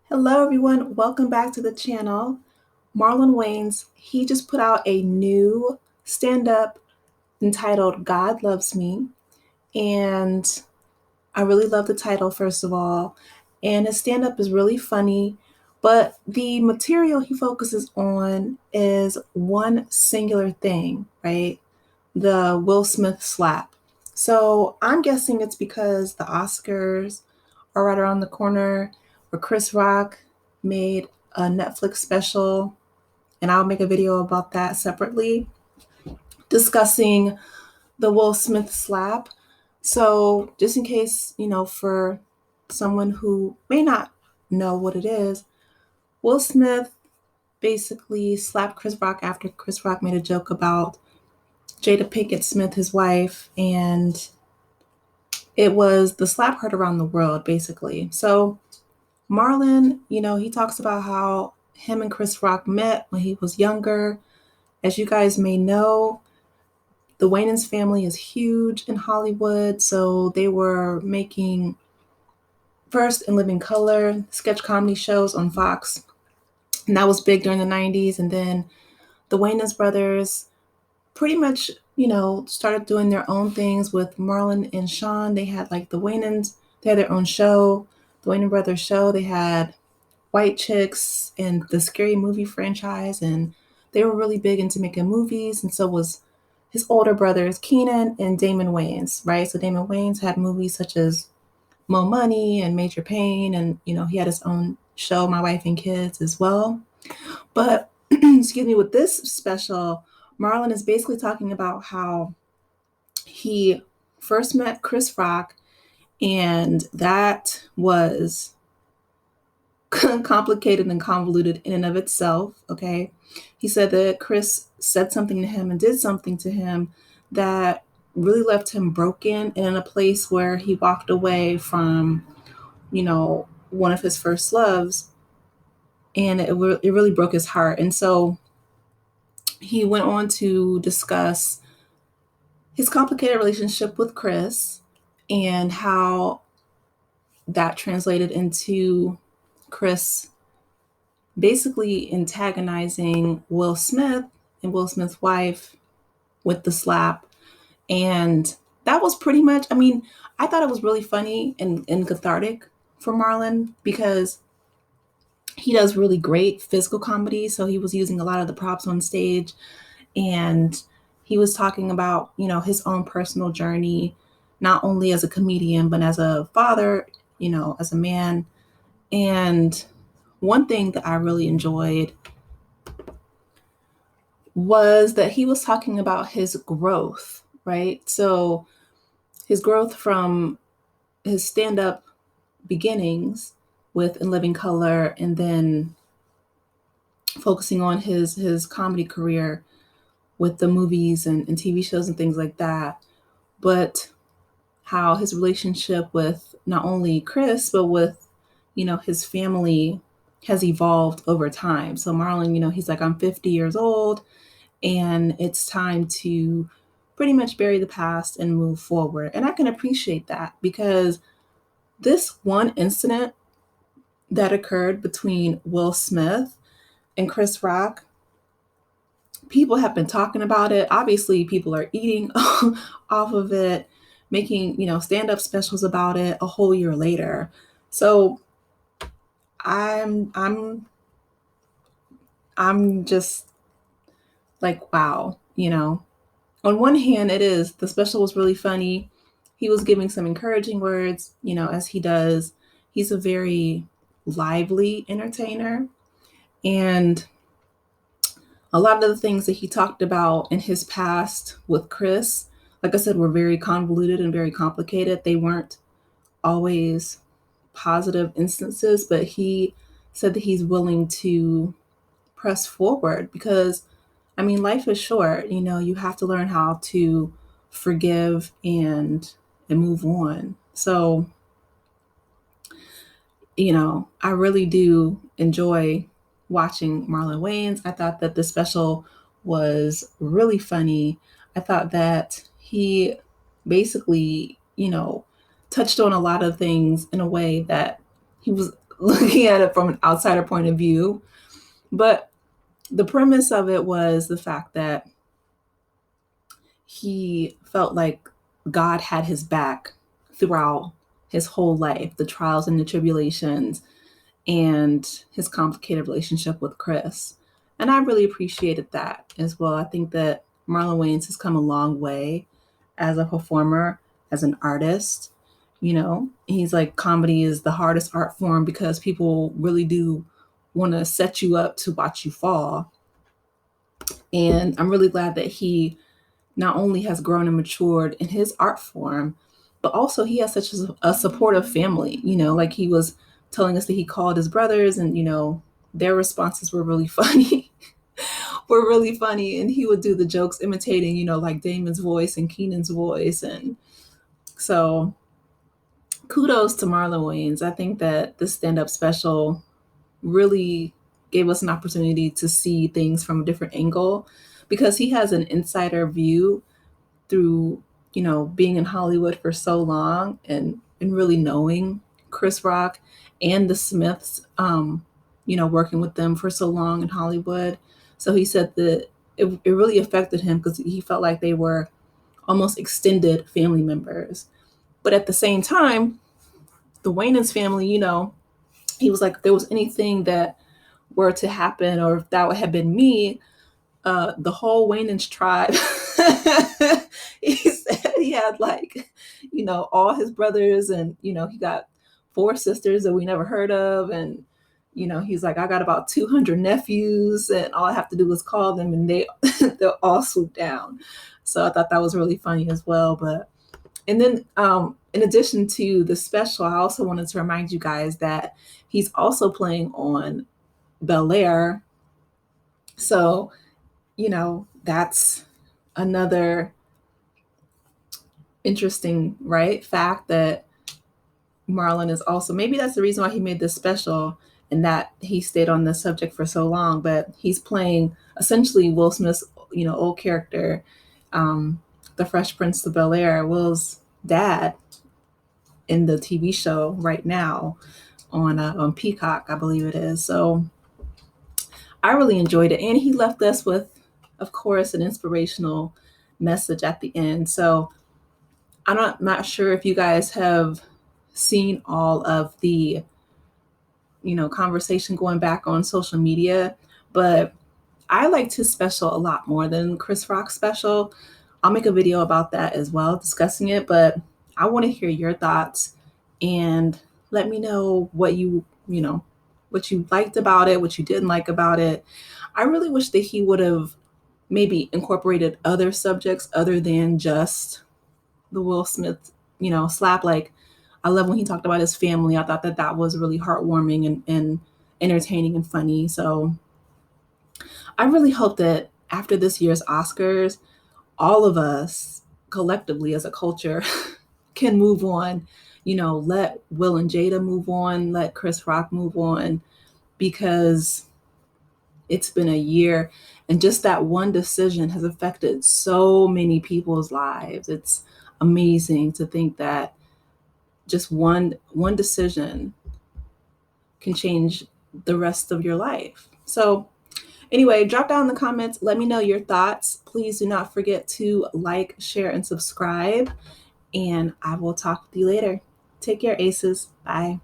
Hello, everyone. Welcome back to the channel. Marlon Wayans, he just put out a new stand up entitled God Loves Me. And I really love the title, first of all. And his stand up is really funny. But the material he focuses on is one singular thing, right? The Will Smith slap. So I'm guessing it's because the Oscars are right around the corner, where Chris Rock made a Netflix special, and I'll make a video about that separately, discussing the Will Smith slap. So, just in case, for someone who may not know what it is, Will Smith basically slapped Chris Rock after Chris Rock made a joke about Jada Pinkett Smith, his wife, and it was the slap heard around the world, basically. So Marlon, he talks about how him and Chris Rock met when he was younger. As you guys may know, the Wayans family is huge in Hollywood, so they were making first in living color sketch comedy shows on Fox, and that was big during the 90s. And then the Wayans brothers pretty much, started doing their own things with Marlon and Sean. They had like the Wayans, they had their own show, the Wayans Brothers show. They had White Chicks and the Scary Movie franchise, and they were really big into making movies. And so was his older brothers, Keenan and Damon Wayans, right? So Damon Wayans had movies such as Mo Money and Major Pain, and he had his own show, My Wife and Kids, as well. But excuse me, with this special, Marlon is basically talking about how he first met Chris Rock, and that was complicated and convoluted in and of itself. Okay. He said that Chris said something to him and did something to him that really left him broken and in a place where he walked away from, one of his first loves. And it really broke his heart. And so he went on to discuss his complicated relationship with Chris and how that translated into Chris basically antagonizing Will Smith and Will Smith's wife with the slap. And that was pretty much, I thought it was really funny and cathartic for Marlon because he does really great physical comedy. So he was using a lot of the props on stage, and he was talking about, his own personal journey, not only as a comedian, but as a father, as a man. And one thing that I really enjoyed was that he was talking about his growth, right? So his growth from his stand up beginnings with In Living Color, and then focusing on his comedy career with the movies and TV shows and things like that. But how his relationship with not only Chris, but with, his family has evolved over time. So Marlon, he's like, I'm 50 years old and it's time to pretty much bury the past and move forward. And I can appreciate that because this one incident that occurred between Will Smith and Chris Rock, people have been talking about it. Obviously, people are eating off of it, making, stand-up specials about it a whole year later. So I'm I'm just like, wow, On one hand, it is the special was really funny. He was giving some encouraging words, as he does. He's a very lively entertainer. And a lot of the things that he talked about in his past with Chris, like I said, were very convoluted and very complicated. They weren't always positive instances, but he said that he's willing to press forward because, life is short. You have to learn how to forgive and move on. So, I really do enjoy watching Marlon Wayans. I thought that the special was really funny. I thought that he basically, touched on a lot of things in a way that he was looking at it from an outsider point of view. But the premise of it was the fact that he felt like God had his back throughout his whole life, the trials and the tribulations, and his complicated relationship with Chris. And I really appreciated that as well. I think that Marlon Wayans has come a long way as a performer, as an artist. You know, he's like, comedy is the hardest art form because people really do want to set you up to watch you fall. And I'm really glad that he not only has grown and matured in his art form, but also he has such a supportive family. You know, like he was telling us that he called his brothers, and, you know, their responses were really funny. Were really funny. And he would do the jokes imitating, you know, like Damon's voice and Keenan's voice. And so kudos to Marlon Wayans. I think that this stand-up special really gave us an opportunity to see things from a different angle, because he has an insider view through, you know, being in Hollywood for so long, and really knowing Chris Rock and the Smiths, you know, working with them for so long in Hollywood. So he said that it really affected him because he felt like they were almost extended family members. But at the same time, the Wayans family, you know, he was like, if there was anything that were to happen, or if that would have been me, the whole Wayans tribe. He said he had, like, you know, all his brothers, and, you know, he got 4 sisters that we never heard of. And, you know, he's like, I got about 200 nephews, and all I have to do is call them, and they'll all swoop down. So I thought that was really funny as well. But, and then, in addition to the special, I also wanted to remind you guys that he's also playing on Bel-Air. So, you know, that's another interesting, right, fact that Marlon is also, maybe that's the reason why he made this special, and that he stayed on this subject for so long. But he's playing essentially Will Smith's, you know, old character, the Fresh Prince of Bel-Air, Will's dad, in the TV show right now on Peacock, I believe it is. So I really enjoyed it, and he left us with, of course, an inspirational message at the end. So I'm not sure if you guys have seen all of the, you know, conversation going back on social media, but I liked his special a lot more than Chris Rock's special. I'll make a video about that as well, discussing it, but I want to hear your thoughts, and let me know what you know, what you liked about it, what you didn't like about it. I really wish that he would have maybe incorporated other subjects other than just the Will Smith, you know, slap. Like, I love when he talked about his family. I thought that that was really heartwarming and entertaining and funny. So I really hope that after this year's Oscars, all of us collectively as a culture can move on. You know, let Will and Jada move on, let Chris Rock move on, because it's been a year, and just that one decision has affected so many people's lives. It's amazing to think that just one decision can change the rest of your life. So anyway, drop down in the comments. Let me know your thoughts. Please do not forget to like, share, and subscribe. And I will talk with you later. Take care, aces. Bye.